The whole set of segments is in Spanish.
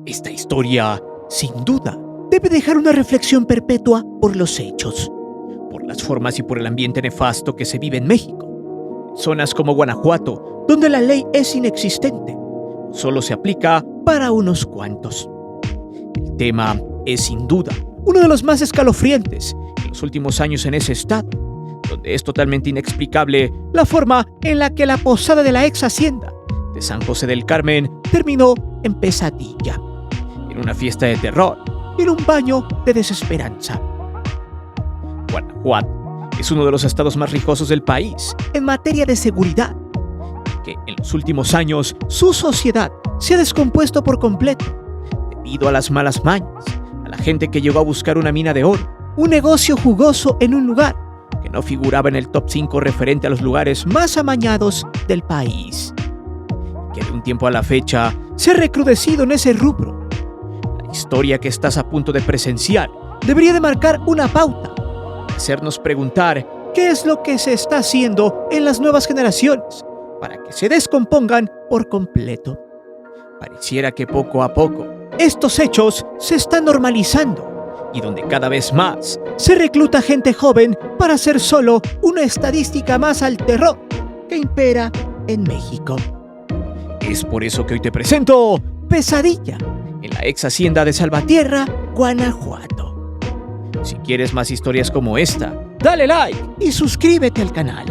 Esta historia, sin duda, debe dejar una reflexión perpetua por los hechos, por las formas y por el ambiente nefasto que se vive en México. En zonas como Guanajuato, donde la ley es inexistente, solo se aplica para unos cuantos. El tema es sin duda uno de los más escalofriantes en los últimos años en ese estado, donde es totalmente inexplicable la forma en la que la posada de la ex hacienda de San José del Carmen terminó en pesadilla, en una fiesta de terror y en un baño de desesperanza. Guanajuato es uno de los estados más rijosos del país en materia de seguridad, que en los últimos años su sociedad se ha descompuesto por completo debido a las malas mañas, a la gente que llegó a buscar una mina de oro, un negocio jugoso en un lugar que no figuraba en el top 5 referente a los lugares más amañados del país, que de un tiempo a la fecha se ha recrudecido en ese rubro. La historia que estás a punto de presenciar debería de marcar una pauta, hacernos preguntar qué es lo que se está haciendo en las nuevas generaciones para que se descompongan por completo. Pareciera que poco a poco estos hechos se están normalizando y donde cada vez más se recluta gente joven para ser solo una estadística más al terror que impera en México. Es por eso que hoy te presento Pesadilla en la ex hacienda de Salvatierra, Guanajuato. Si quieres más historias como esta, dale like y suscríbete al canal.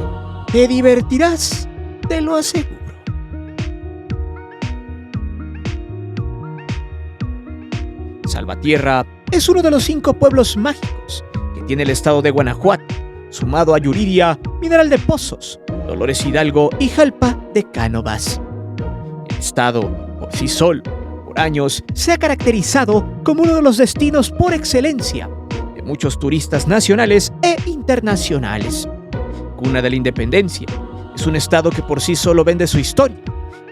Te divertirás, te lo aseguro. Salvatierra es uno de los 5 pueblos mágicos que tiene el estado de Guanajuato, sumado a Yuriria, Mineral de Pozos, Dolores Hidalgo y Jalpa de Cánovas. El estado, por sí solo, por años, se ha caracterizado como uno de los destinos por excelencia de muchos turistas nacionales e internacionales. Cuna de la independencia, es un estado que por sí solo vende su historia,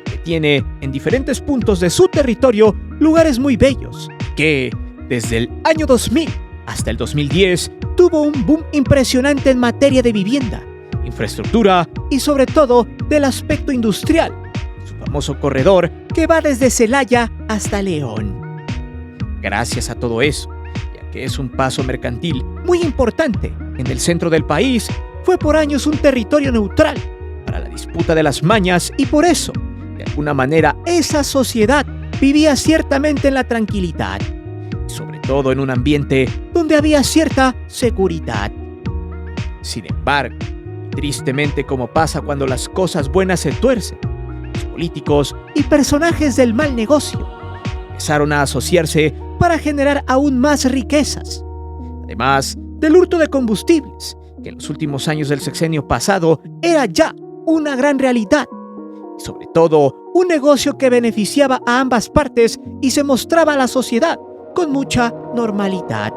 que tiene en diferentes puntos de su territorio lugares muy bellos, que desde el año 2000 hasta el 2010 tuvo un boom impresionante en materia de vivienda, infraestructura y sobre todo del aspecto industrial, su famoso corredor que va desde Celaya hasta León. Gracias a todo eso, ya que es un paso mercantil muy importante en el centro del país, fue por años un territorio neutral para la disputa de las mañas y por eso, de alguna manera, esa sociedad vivía ciertamente en la tranquilidad, y sobre todo en un ambiente donde había cierta seguridad. Sin embargo, tristemente como pasa cuando las cosas buenas se tuercen, los políticos y personajes del mal negocio empezaron a asociarse para generar aún más riquezas, además del hurto de combustibles, que en los últimos años del sexenio pasado era ya una gran realidad, y sobre todo un negocio que beneficiaba a ambas partes y se mostraba a la sociedad con mucha normalidad.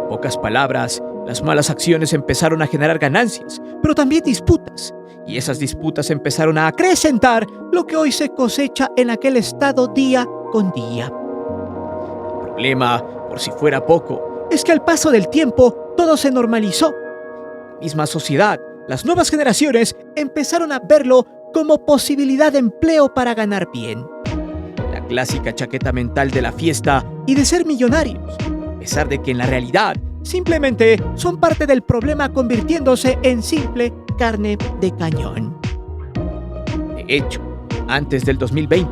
En pocas palabras, las malas acciones empezaron a generar ganancias, pero también disputas, y esas disputas empezaron a acrecentar lo que hoy se cosecha en aquel estado día con día. El problema, por si fuera poco, es que al paso del tiempo todo se normalizó. La misma sociedad, las nuevas generaciones empezaron a verlo como posibilidad de empleo para ganar bien. La clásica chaqueta mental de la fiesta y de ser millonarios, a pesar de que en la realidad simplemente son parte del problema convirtiéndose en simple carne de cañón. De hecho, antes del 2020,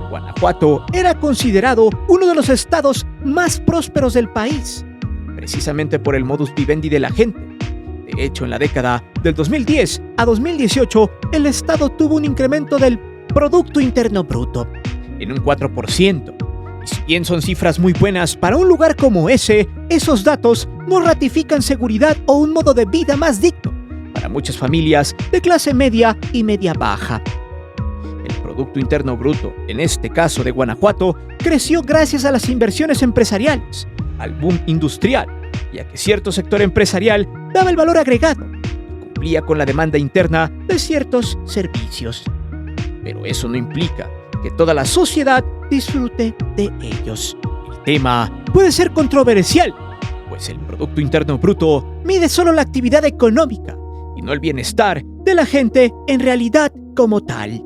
Guanajuato era considerado uno de los estados más prósperos del país, precisamente por el modus vivendi de la gente. De hecho, en la década del 2010 a 2018, el estado tuvo un incremento del Producto Interno Bruto en un 4%. Y si bien son cifras muy buenas para un lugar como ese, esos datos no ratifican seguridad o un modo de vida más digno para muchas familias de clase media y media baja. El Producto Interno Bruto, en este caso de Guanajuato, creció gracias a las inversiones empresariales, al boom industrial, y a que cierto sector empresarial daba el valor agregado y cumplía con la demanda interna de ciertos servicios. Pero eso no implica que toda la sociedad disfrute de ellos. El tema puede ser controversial, pues el Producto Interno Bruto mide solo la actividad económica y no el bienestar de la gente en realidad como tal.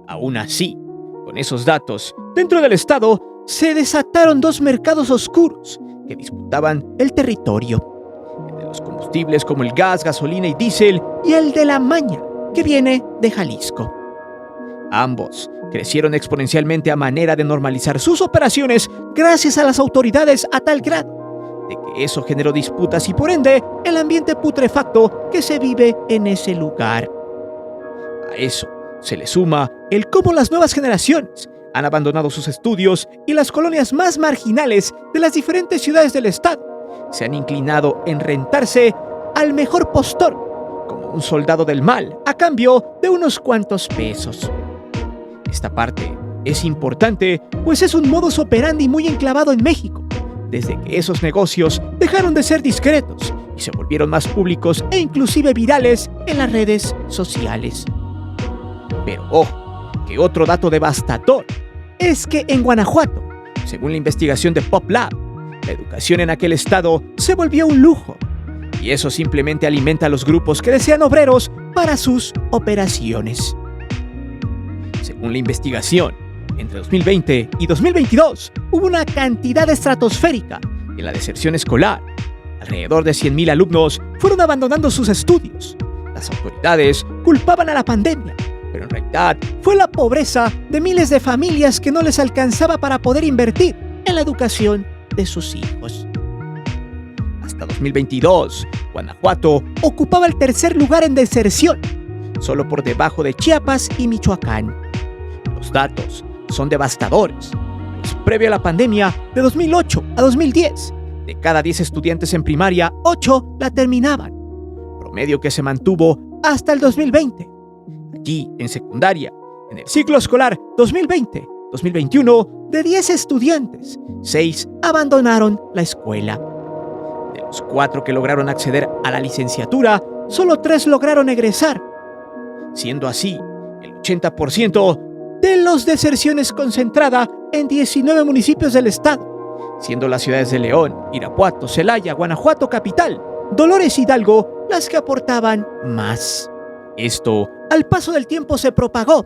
Aún así, Con esos datos, dentro del estado se desataron dos mercados oscuros que disputaban el territorio: el de los combustibles como el gas, gasolina y diésel, y el de la maña, que viene de Jalisco. Ambos crecieron exponencialmente a manera de normalizar sus operaciones gracias a las autoridades, a tal grado de que eso generó disputas y por ende el ambiente putrefacto que se vive en ese lugar. A eso se le suma el cómo las nuevas generaciones han abandonado sus estudios y las colonias más marginales de las diferentes ciudades del estado se han inclinado en rentarse al mejor postor, como un soldado del mal, a cambio de unos cuantos pesos. Esta parte es importante, pues es un modus operandi muy enclavado en México, desde que esos negocios dejaron de ser discretos y se volvieron más públicos e inclusive virales en las redes sociales. Pero ojo, que otro dato devastador es que en Guanajuato, según la investigación de PopLab, la educación en aquel estado se volvió un lujo, y eso simplemente alimenta a los grupos que desean obreros para sus operaciones. Según la investigación, entre 2020 y 2022 hubo una cantidad estratosférica en la deserción escolar. Alrededor de 100,000 alumnos fueron abandonando sus estudios. Las autoridades culpaban a la pandemia, pero en realidad fue la pobreza de miles de familias que no les alcanzaba para poder invertir en la educación de sus hijos. Hasta 2022, Guanajuato ocupaba el tercer lugar en deserción, solo por debajo de Chiapas y Michoacán. Los datos son devastadores, pues previo a la pandemia, de 2008 a 2010, de cada 10 estudiantes en primaria, 8 la terminaban, promedio que se mantuvo hasta el 2020. Allí, en secundaria, en el ciclo escolar 2020-2021, de 10 estudiantes, 6 abandonaron la escuela. De los 4 que lograron acceder a la licenciatura, solo 3 lograron egresar, siendo así el 80% de las deserciones concentrada en 19 municipios del estado, siendo las ciudades de León, Irapuato, Celaya, Guanajuato capital, Dolores y Hidalgo las que aportaban más. Esto, al paso del tiempo, se propagó,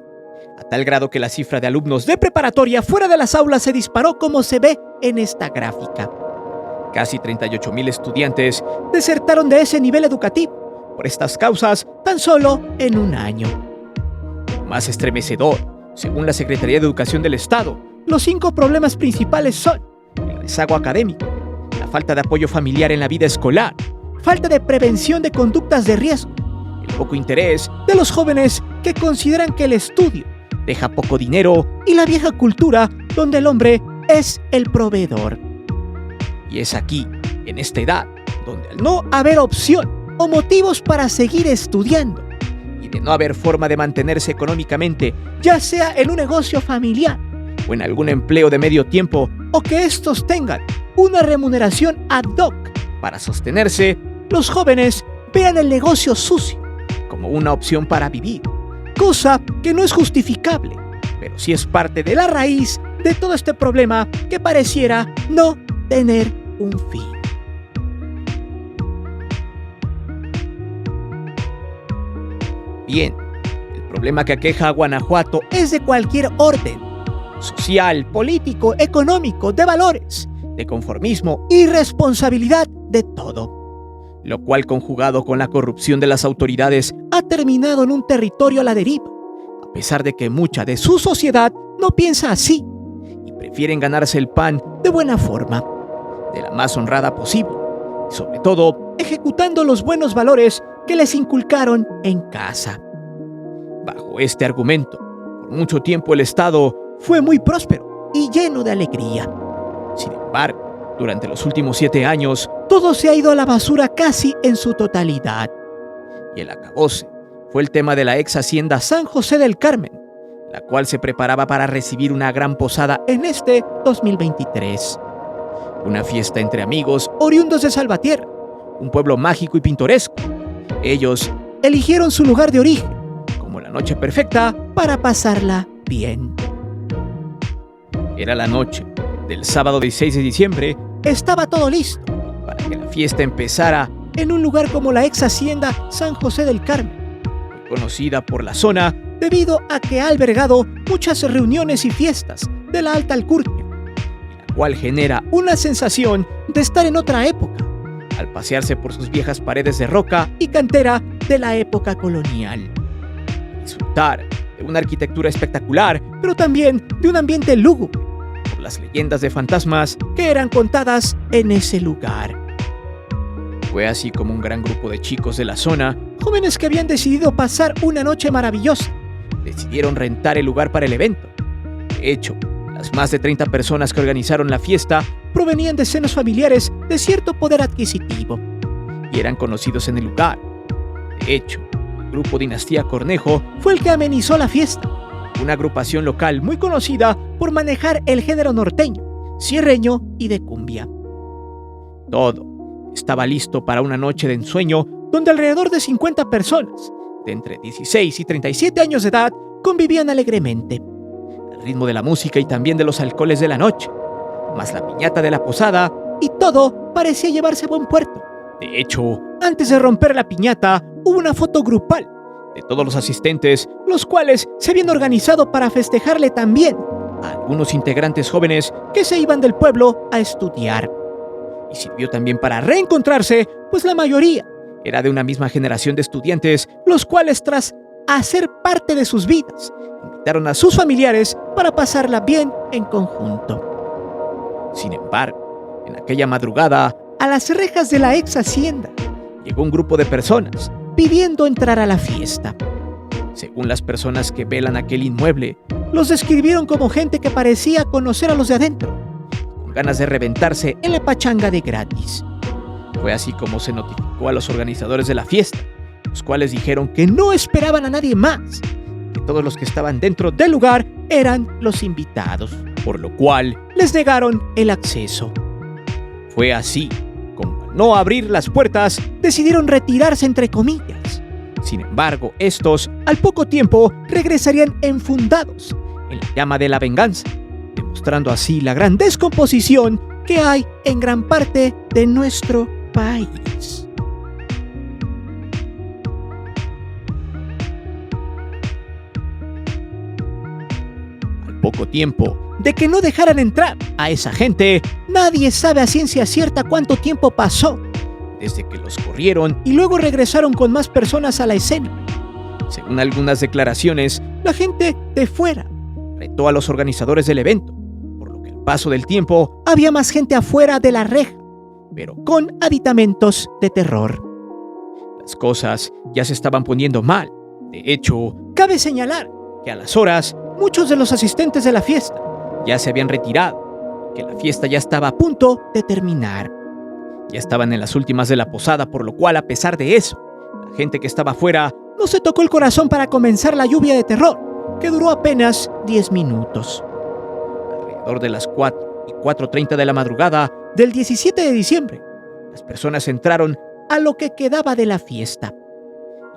a tal grado que la cifra de alumnos de preparatoria fuera de las aulas se disparó como se ve en esta gráfica. Casi 38,000 estudiantes desertaron de ese nivel educativo por estas causas tan solo en un año. Lo más estremecedor, según la Secretaría de Educación del Estado, los 5 problemas principales son el rezago académico, la falta de apoyo familiar en la vida escolar, falta de prevención de conductas de riesgo, el poco interés de los jóvenes que consideran que el estudio deja poco dinero y la vieja cultura donde el hombre es el proveedor. Y es aquí, en esta edad, donde al no haber opción o motivos para seguir estudiando y de no haber forma de mantenerse económicamente, ya sea en un negocio familiar o en algún empleo de medio tiempo, o que estos tengan una remuneración ad hoc para sostenerse, los jóvenes vean el negocio sucio como una opción para vivir, cosa que no es justificable, pero sí es parte de la raíz de todo este problema que pareciera no tener un fin. Bien, el problema que aqueja a Guanajuato es de cualquier orden: social, político, económico, de valores, de conformismo y responsabilidad de todo, lo cual, conjugado con la corrupción de las autoridades, ha terminado en un territorio a la deriva, a pesar de que mucha de su sociedad no piensa así y prefieren ganarse el pan de buena forma, de la más honrada posible, y sobre todo ejecutando los buenos valores que les inculcaron en casa. Bajo este argumento, por mucho tiempo el Estado fue muy próspero y lleno de alegría. Sin embargo, durante los últimos 7 años, todo se ha ido a la basura casi en su totalidad. Y el acabose fue el tema de la ex hacienda San José del Carmen, la cual se preparaba para recibir una gran posada en este 2023. Una fiesta entre amigos oriundos de Salvatierra, un pueblo mágico y pintoresco. Ellos eligieron su lugar de origen como la noche perfecta para pasarla bien. Era la noche del sábado 16 de diciembre. Estaba todo listo para que la fiesta empezara en un lugar como la ex hacienda San José del Carmen, muy conocida por la zona debido a que ha albergado muchas reuniones y fiestas de la alta alcurnia, la cual genera una sensación de estar en otra época, al pasearse por sus viejas paredes de roca y cantera de la época colonial. Disfrutar de una arquitectura espectacular, pero también de un ambiente lúgubre, por las leyendas de fantasmas que eran contadas en ese lugar. Fue así como un gran grupo de chicos de la zona, jóvenes que habían decidido pasar una noche maravillosa, decidieron rentar el lugar para el evento. De hecho, las más de 30 personas que organizaron la fiesta provenían de senos familiares de cierto poder adquisitivo y eran conocidos en el lugar. De hecho, el grupo Dinastía Cornejo fue el que amenizó la fiesta, una agrupación local muy conocida por manejar el género norteño, sierreño y de cumbia. Todo estaba listo para una noche de ensueño donde alrededor de 50 personas, de entre 16 y 37 años de edad, convivían alegremente, al ritmo de la música y también de los alcoholes de la noche, más la piñata de la posada, y todo parecía llevarse a buen puerto. De hecho, antes de romper la piñata, hubo una foto grupal de todos los asistentes, los cuales se habían organizado para festejarle también a algunos integrantes jóvenes que se iban del pueblo a estudiar. Y sirvió también para reencontrarse, pues la mayoría era de una misma generación de estudiantes, los cuales tras hacer parte de sus vidas, invitaron a sus familiares para pasarla bien en conjunto. Sin embargo, en aquella madrugada, a las rejas de la ex hacienda, llegó un grupo de personas pidiendo entrar a la fiesta. Según las personas que velan aquel inmueble, los describieron como gente que parecía conocer a los de adentro, con ganas de reventarse en la pachanga de gratis. Fue así como se notificó a los organizadores de la fiesta, los cuales dijeron que no esperaban a nadie más, que todos los que estaban dentro del lugar eran los invitados, por lo cual les negaron el acceso. Fue así como, al no abrir las puertas, decidieron retirarse entre comillas. Sin embargo, estos, al poco tiempo, regresarían enfundados en la llama de la venganza, demostrando así la gran descomposición que hay en gran parte de nuestro país. Al poco tiempo de que no dejaran entrar a esa gente, nadie sabe a ciencia cierta cuánto tiempo pasó desde que los corrieron y luego regresaron con más personas a la escena. Según algunas declaraciones, la gente de fuera retó a los organizadores del evento, por lo que al paso del tiempo había más gente afuera de la reja, pero con aditamentos de terror. Las cosas ya se estaban poniendo mal. De hecho, cabe señalar que a las horas muchos de los asistentes de la fiesta ya se habían retirado, que la fiesta ya estaba a punto de terminar. Ya estaban en las últimas de la posada, por lo cual, a pesar de eso, la gente que estaba afuera no se tocó el corazón para comenzar la lluvia de terror, que duró apenas 10 minutos. Alrededor de las 4 y 4:30 de la madrugada del 17 de diciembre, las personas entraron a lo que quedaba de la fiesta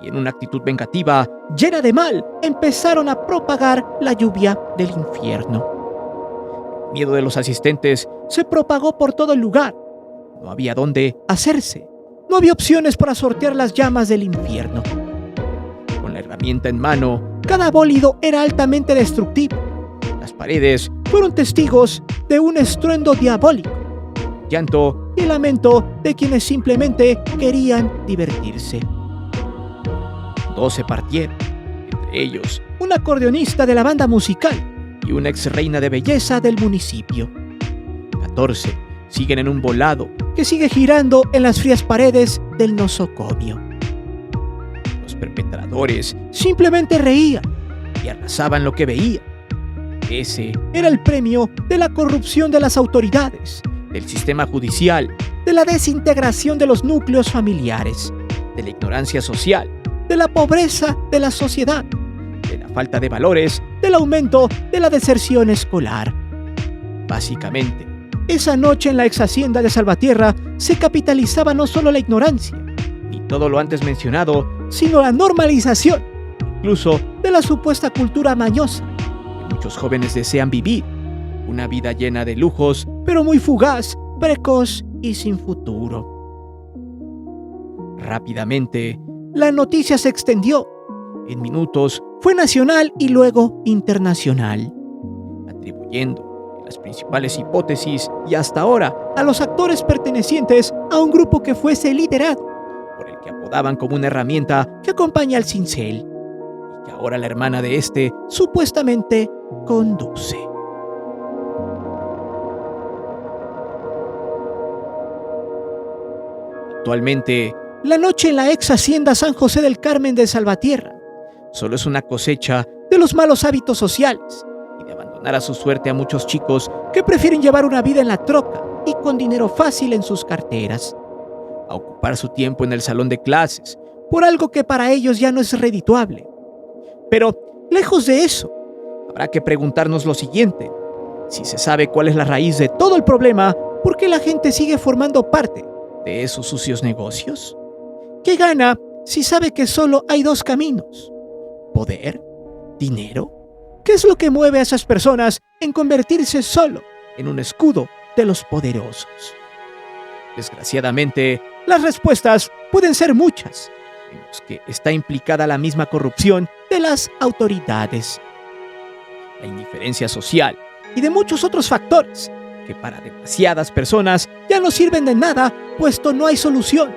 y en una actitud vengativa, llena de mal, empezaron a propagar la lluvia del infierno. El miedo de los asistentes se propagó por todo el lugar. No había dónde hacerse. No había opciones para sortear las llamas del infierno. Con la herramienta en mano, cada bólido era altamente destructivo. Las paredes fueron testigos de un estruendo diabólico, llanto y lamento de quienes simplemente querían divertirse. 2 se partieron, entre ellos un acordeonista de la banda musical y una ex reina de belleza del municipio. 14 siguen en un volado que sigue girando en las frías paredes del nosocomio. Los perpetradores simplemente reían y arrasaban lo que veían. Ese era el premio de la corrupción de las autoridades, del sistema judicial, de la desintegración de los núcleos familiares, de la ignorancia social, de la pobreza de la sociedad, de la falta de valores, del aumento de la deserción escolar. Básicamente, esa noche en la ex hacienda de Salvatierra se capitalizaba no solo la ignorancia, ni todo lo antes mencionado, sino la normalización, incluso de la supuesta cultura mañosa, que muchos jóvenes desean vivir, una vida llena de lujos, pero muy fugaz, precoz y sin futuro. Rápidamente, la noticia se extendió. en minutos fue nacional y luego internacional, atribuyendo en las principales hipótesis y hasta ahora a los actores pertenecientes a un grupo que fuese liderado por el que apodaban como una herramienta que acompaña al cincel y que ahora la hermana de este supuestamente conduce. Actualmente, la noche en la ex hacienda San José del Carmen de Salvatierra solo es una cosecha de los malos hábitos sociales y de abandonar a su suerte a muchos chicos que prefieren llevar una vida en la troca y con dinero fácil en sus carteras, a ocupar su tiempo en el salón de clases por algo que para ellos ya no es redituable. Pero, lejos de eso, habrá que preguntarnos lo siguiente: si se sabe cuál es la raíz de todo el problema, ¿por qué la gente sigue formando parte de esos sucios negocios? ¿Qué gana si sabe que solo hay dos caminos? ¿Poder? ¿Dinero? ¿Qué es lo que mueve a esas personas en convertirse solo en un escudo de los poderosos? Desgraciadamente, las respuestas pueden ser muchas, en las que está implicada la misma corrupción de las autoridades, la indiferencia social y de muchos otros factores que para demasiadas personas ya no sirven de nada, puesto no hay solución.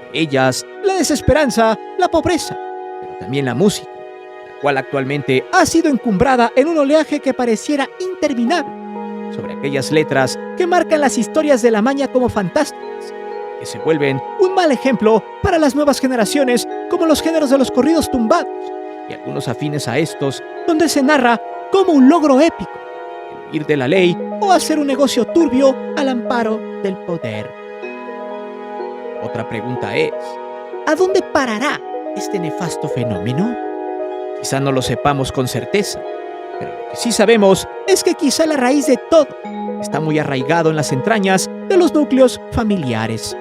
Entre ellas, la desesperanza, la pobreza, pero también la música, la cual actualmente ha sido encumbrada en un oleaje que pareciera interminable, sobre aquellas letras que marcan las historias de la maña como fantásticas, que se vuelven un mal ejemplo para las nuevas generaciones, como los géneros de los corridos tumbados, y algunos afines a estos, donde se narra como un logro épico el huir de la ley o hacer un negocio turbio al amparo del poder. Otra pregunta es: ¿a dónde parará este nefasto fenómeno? Quizá no lo sepamos con certeza, pero lo que sí sabemos es que quizá la raíz de todo está muy arraigado en las entrañas de los núcleos familiares.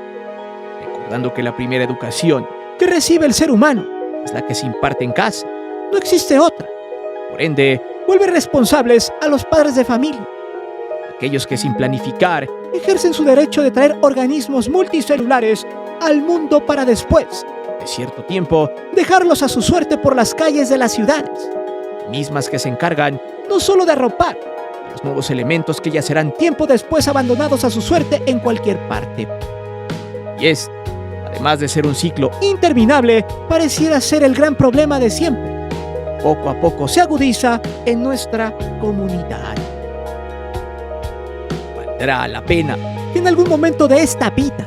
Recordando que la primera educación que recibe el ser humano es la que se imparte en casa, no existe otra. Por ende, vuelve responsables a los padres de familia, aquellos que sin planificar ejercen su derecho de traer organismos multicelulares al mundo para después, de cierto tiempo, dejarlos a su suerte por las calles de las ciudades, mismas que se encargan no solo de arropar a los nuevos elementos que ya serán tiempo después abandonados a su suerte en cualquier parte. Y este, además de ser un ciclo interminable, pareciera ser el gran problema de siempre. Poco a poco se agudiza en nuestra comunidad. Valdrá la pena que en algún momento de esta vida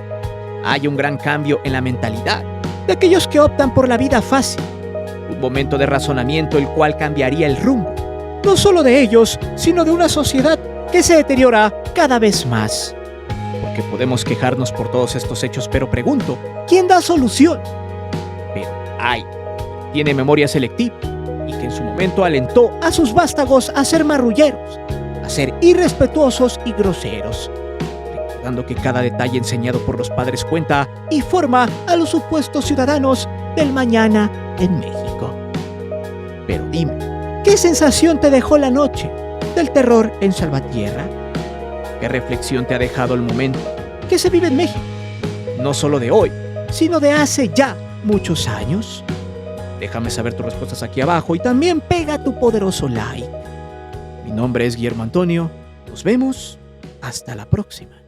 haya un gran cambio en la mentalidad de aquellos que optan por la vida fácil, un momento de razonamiento el cual cambiaría el rumbo, no solo de ellos, sino de una sociedad que se deteriora cada vez más. Porque podemos quejarnos por todos estos hechos, pero pregunto, ¿quién da solución? Pero hay quien tiene memoria selectiva y que en su momento alentó a sus vástagos a ser marrulleros, a ser irrespetuosos y groseros, recordando que cada detalle enseñado por los padres cuenta y forma a los supuestos ciudadanos del mañana en México. Pero dime, ¿qué sensación te dejó la noche del terror en Salvatierra? ¿Qué reflexión te ha dejado el momento que se vive en México? No solo de hoy, sino de hace ya muchos años. Déjame saber tus respuestas aquí abajo y también pega tu poderoso like. Mi nombre es Guillermo Antonio. Nos vemos hasta la próxima.